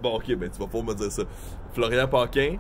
Bon, ok, ben tu vas pas me dire ça. Florian Paquin,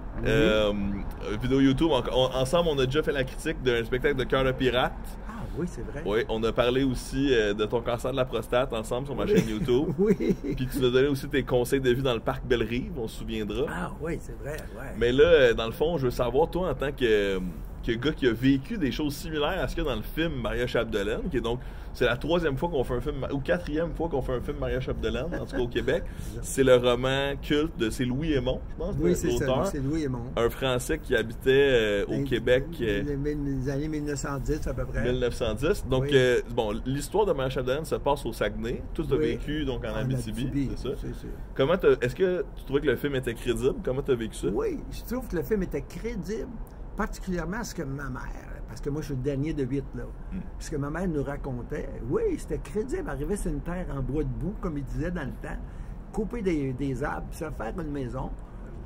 vidéo YouTube. Ensemble, on a déjà fait la critique d'un spectacle de Cœur de pirate. Ah oui, c'est vrai. Oui, on a parlé aussi de ton cancer de la prostate ensemble sur ma chaîne YouTube. Oui. Puis tu nous as donné aussi tes conseils de vie dans le parc Belle-Rive, on se souviendra. Ah oui, c'est vrai, ouais. Mais là, dans le fond, je veux savoir, toi, en tant que gars qui a vécu des choses similaires à ce qu'il y a dans le film Maria Chapdelaine, qui est donc, c'est la 3e fois qu'on fait un film, ou 4e fois qu'on fait un film Maria Chapdelaine, en tout cas au Québec. C'est le roman culte de, c'est Louis Aymon, je pense, oui, c'est l'auteur. ça, c'est Louis Aymon. Un Français qui habitait au Québec. Les années 1910 à peu près. 1910. Donc, oui. bon, l'histoire de Maria Chapdelaine se passe au Saguenay. Tout a vécu donc en Abitibi, c'est ça? Comment est-ce que tu trouvais que le film était crédible? Comment tu as vécu ça? Oui, je trouve que le film était crédible, particulièrement ce que ma mère, parce que moi je suis le dernier de 8 là, ce que ma mère nous racontait, oui, c'était crédible, arriver sur une terre en bois de boue, comme il disait dans le temps, couper des arbres, se faire une maison,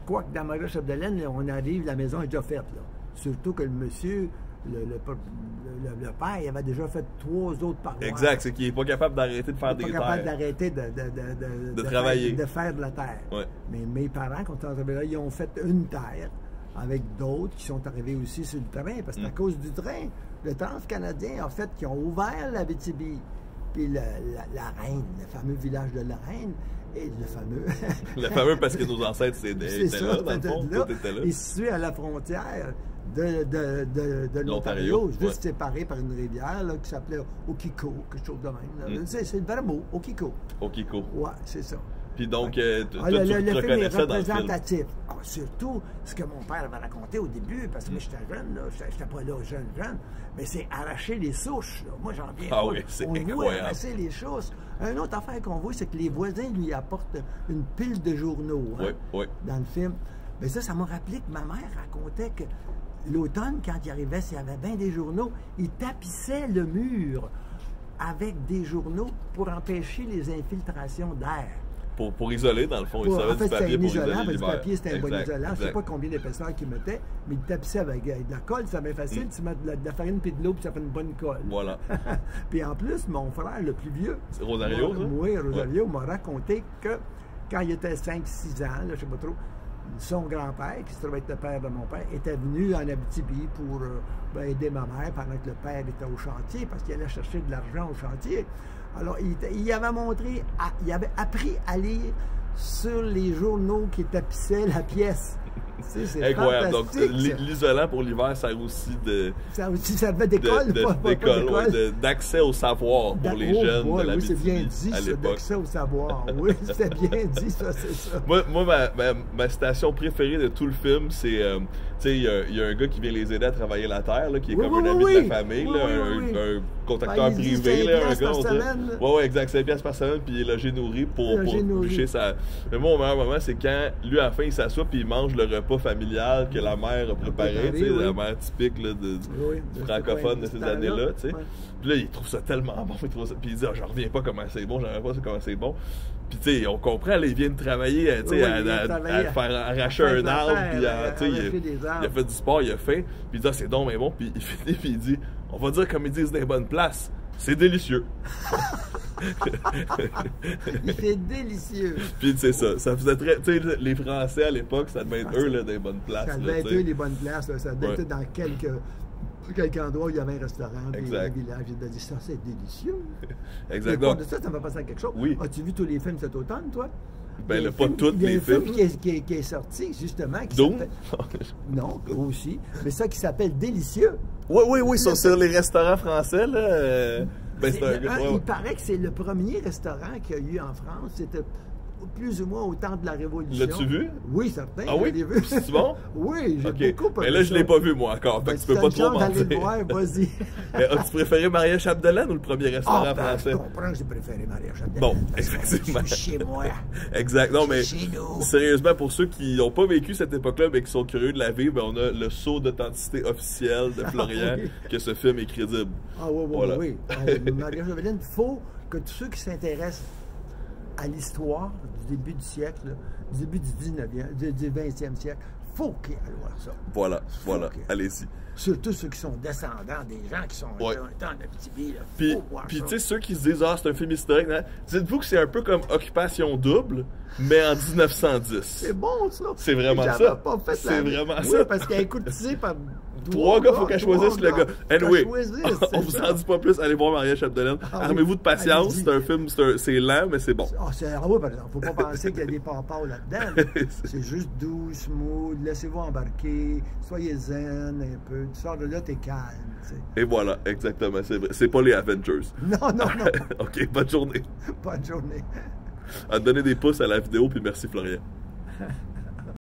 quoique dans Maria Chapdelaine, on arrive, la maison est déjà faite, là. Surtout que le monsieur, le père, il avait déjà fait 3 autres paroisses. Exact, c'est qu'il n'est pas capable d'arrêter de faire des terres. Il n'est pas capable d'arrêter de travailler. De faire de la terre. Ouais. Mais mes parents, quand ils sont arrivés là, ils ont fait une terre, avec d'autres qui sont arrivés aussi sur le train, parce que c'est à cause du train, le Transcanadien, en fait, qui ont ouvert l'Abitibi. Puis la Reine, le fameux village de la Reine, et le fameux... le fameux parce que nos ancêtres étaient ça, là, dans le fond, tout était là. Et situé à la frontière de l'Ontario, juste séparé par une rivière là, qui s'appelait Okiko, quelque chose de même. C'est le vrai mot, Okiko. Okiko. Ouais, c'est ça. Puis donc, le tu film reconnaissais est dans le film. représentatif. Surtout, ce que mon père avait raconté au début, parce que moi, j'étais jeune, j'étais pas là jeune, mais c'est arracher les souches. Là. Moi, j'en reviens pas. Oui, c'est incroyable. On voit arracher les souches. Une autre affaire qu'on voit, c'est que les voisins lui apportent une pile de journaux dans le film. Mais ça m'a rappelé que ma mère racontait que l'automne, quand il arrivait, s'il y avait bien des journaux, il tapissait le mur avec des journaux pour empêcher les infiltrations d'air. Pour isoler, dans le fond, il savait du papier pour isoler l'hiver. Du papier, c'était un bon isolant. Je ne sais pas combien d'épaisseur qu'il mettait, mais il tapissait avec de la colle. C'est bien facile. Tu mets de la farine et de l'eau, puis ça fait une bonne colle. Voilà. Puis en plus, mon frère, le plus vieux, Rosario, ça? Oui, Rosario m'a raconté que quand il était 5-6 ans, là, je ne sais pas trop, son grand-père, qui se trouvait être le père de mon père, était venu en Abitibi pour aider ma mère pendant que le père était au chantier, parce qu'il allait chercher de l'argent au chantier. Alors, il avait montré, il avait appris à lire sur les journaux qui tapissaient la pièce. C'est incroyable. Donc, l'isolant pour l'hiver sert aussi de... Ça aussi servait d'école. D'accès au savoir pour les jeunes de l'Abitibi. Oui, c'est bien dit, ça, d'accès au savoir. Oui, c'est bien dit, ça, c'est ça. Moi ma citation préférée de tout le film, c'est... tu sais, il y a un gars qui vient les aider à travailler la terre, là, qui est comme un ami de la famille, un contacteur privé, là, un gars, on dit. Oui, exact, 5 piastres par semaine, puis il est logé nourri pour boucher sa... Mais moi, au meilleur moment, c'est quand, lui, à la fin, il s'assoit, puis il mange le repas familial que la mère a préparé, tu sais, la mère typique là, du francophone de ces années-là, tu sais. Puis là, il trouve ça tellement bon, puis il dit, j'en reviens pas comment c'est bon, j'en reviens pas comment c'est bon. Puis tu sais, on comprend, là, il vient de travailler, tu sais, à faire arracher un arbre, puis il a fait du sport, il a faim, puis il dit, c'est donc mais bon, puis il finit, puis il dit, on va dire comme ils disent dans les bonnes places, c'est délicieux. C'est délicieux. Puis c'est ça, ça faisait très, tu sais, les Français à l'époque, ça devait être eux là, des bonnes places. Ça devait être eux les bonnes places, là. Ça devait être dans quelques endroits où il y avait un restaurant, puis un village, il a dit ça, c'est délicieux. Exactement. De ça m'a passé à quelque chose. Oui. As-tu vu tous les films cet automne, toi? Ben, pas tous les films. Il y a un film qui est sorti, justement. Non, aussi. Mais ça qui s'appelle Délicieux. Oui, sur les restaurants français, là. Il paraît que c'est le premier restaurant qu'il y a eu en France. C'était plus ou moins au temps de la Révolution. L'as-tu vu? Oui, certain. Ah oui? C'est bon? Oui, j'ai beaucoup mais là, je ne l'ai pas vu, moi, encore. Fait que tu peux pas trop m'en dire. Vas-y. As-tu préféré Maria Chapdelaine ou le premier restaurant français? Je comprends que j'ai préféré Maria Chapdelaine. Bon, effectivement. Chez moi. Exact. Non, mais sérieusement, pour ceux qui n'ont pas vécu cette époque-là, mais qui sont curieux de la vivre, ben, on a le sceau d'authenticité officiel de Florian que ce film est crédible. Oui. Maria Chapdelaine, il faut que tous ceux qui s'intéressent à l'histoire du début du siècle, là, du début du 20e siècle. Faut qu'il aille voir ça. Voilà, allez-y. Surtout ceux qui sont descendants des gens qui sont ouais. dans le petit billet. Puis tu sais, ceux qui se disent « Ah, c'est un film historique hein? », dites-vous que c'est un peu comme Occupation double, mais en 1910. C'est bon, ça. C'est vraiment ça. Pas fait c'est vraiment ça. Oui, parce qu'elle est courtisée par... Trois gars, faut qu'elle choisisse le gars. Anyway, on vous en dit pas plus, allez voir Maria Chapdelaine. Armez-vous de patience, c'est un film, c'est lent, mais c'est bon. C'est oui, par exemple. Faut pas penser qu'il y a des papas là-dedans. C'est juste doux, smooth, laissez-vous embarquer, soyez zen un peu. Tu sors de là, t'es calme. T'sais. Et voilà, exactement, c'est pas les Avengers. Non. OK, bonne journée. Bonne journée. À donner des pouces à la vidéo, puis merci Florian.